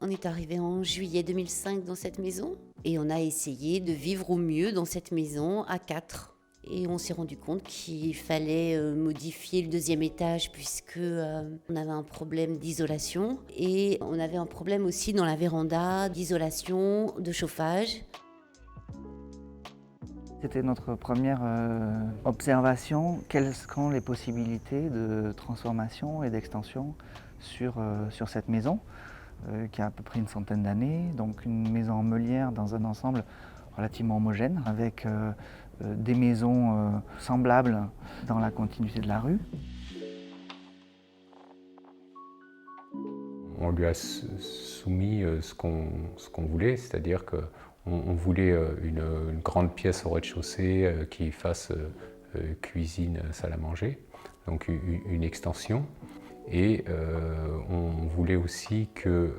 On est arrivé en juillet 2005 dans cette maison et on a essayé de vivre au mieux dans cette maison à 4. Et on s'est rendu compte qu'il fallait modifier le deuxième étage puisque on avait un problème d'isolation et on avait un problème aussi dans la véranda d'isolation, de chauffage. C'était notre première observation. Quelles seront les possibilités de transformation et d'extension sur cette maison qui a à peu près une centaine d'années. Donc une maison en meulière dans un ensemble relativement homogène avec des maisons semblables dans la continuité de la rue. On lui a soumis ce qu'on voulait, c'est-à-dire qu'on voulait une grande pièce au rez-de-chaussée qui fasse cuisine, salle à manger, donc une extension. Et on voulait aussi que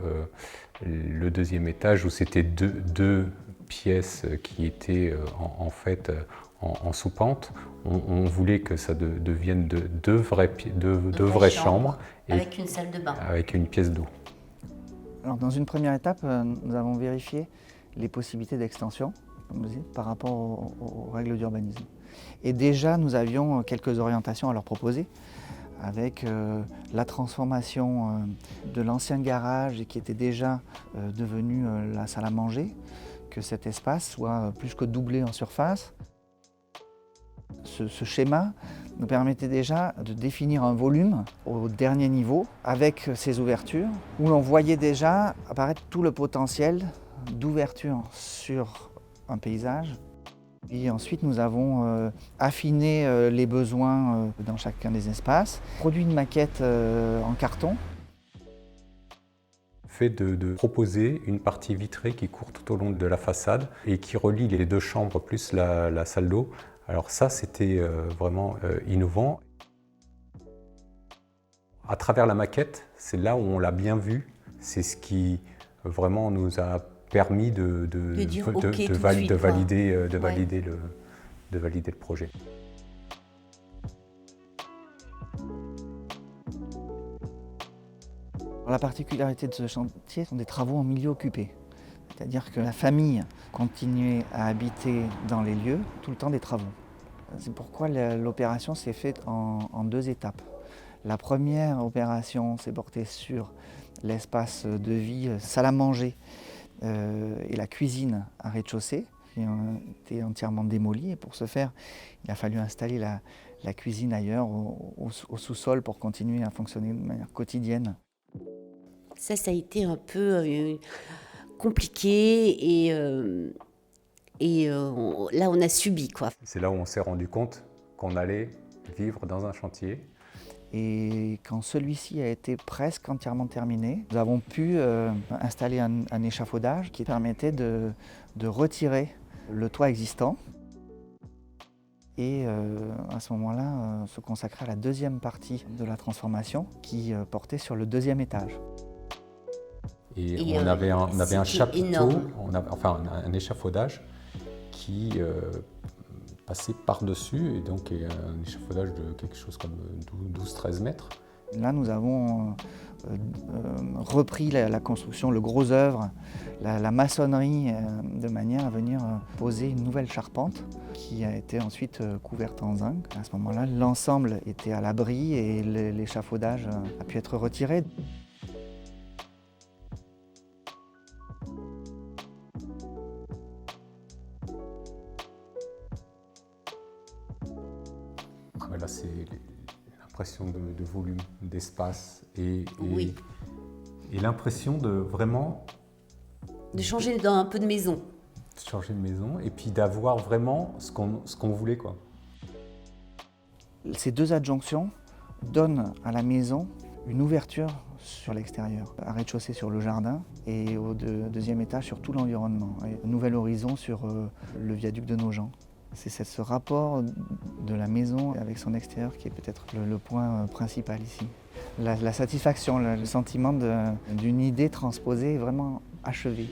le deuxième étage, où c'était deux pièces qui étaient en fait en sous-pente, on voulait que ça devienne deux vraies chambres. Avec une salle de bain. Avec une pièce d'eau. Alors dans une première étape, nous avons vérifié les possibilités d'extension par rapport aux règles d'urbanisme. Et déjà, nous avions quelques orientations à leur proposer, avec la transformation de l'ancien garage qui était déjà devenu la salle à manger, que cet espace soit plus que doublé en surface. Ce schéma nous permettait déjà de définir un volume au dernier niveau avec ces ouvertures où l'on voyait déjà apparaître tout le potentiel d'ouverture sur un paysage. Et ensuite, nous avons affiné les besoins dans chacun des espaces, produit une maquette en carton. Fait de proposer une partie vitrée qui court tout au long de la façade et qui relie les deux chambres plus la salle d'eau. Alors ça, c'était vraiment innovant. À travers la maquette, c'est là où on l'a bien vu. C'est ce qui vraiment nous a permis de valider le projet. La particularité de ce chantier sont des travaux en milieu occupé. C'est-à-dire que la famille continuait à habiter dans les lieux tout le temps des travaux. C'est pourquoi l'opération s'est faite en deux étapes. La première opération s'est portée sur l'espace de vie, salle à manger et la cuisine à rez-de-chaussée, qui ont été entièrement démolies. Et pour ce faire, il a fallu installer la cuisine ailleurs, au sous-sol, pour continuer à fonctionner de manière quotidienne. Ça a été un peu compliqué et là on a subi quoi. C'est là où on s'est rendu compte qu'on allait vivre dans un chantier. Et quand celui-ci a été presque entièrement terminé, nous avons pu installer un échafaudage qui permettait de retirer le toit existant et à ce moment-là se consacrer à la deuxième partie de la transformation qui portait sur le deuxième étage. Et on avait un chapiteau, un échafaudage qui passait par-dessus, et donc un échafaudage de quelque chose comme 12-13 mètres. Là, nous avons repris la construction, le gros œuvre, la maçonnerie, de manière à venir poser une nouvelle charpente qui a été ensuite couverte en zinc. À ce moment-là, l'ensemble était à l'abri et l'échafaudage a pu être retiré. Là, c'est l'impression de volume, d'espace et l'impression de vraiment... De changer un peu de maison. De changer de maison et puis d'avoir vraiment ce qu'on voulait, quoi. Ces deux adjonctions donnent à la maison une ouverture sur l'extérieur, à rez-de-chaussée sur le jardin et au deuxième étage sur tout l'environnement. Un nouvel horizon sur le viaduc de Nogent. C'est ce rapport de la maison avec son extérieur qui est peut-être le point principal ici. La satisfaction, le sentiment d'une idée transposée vraiment achevée.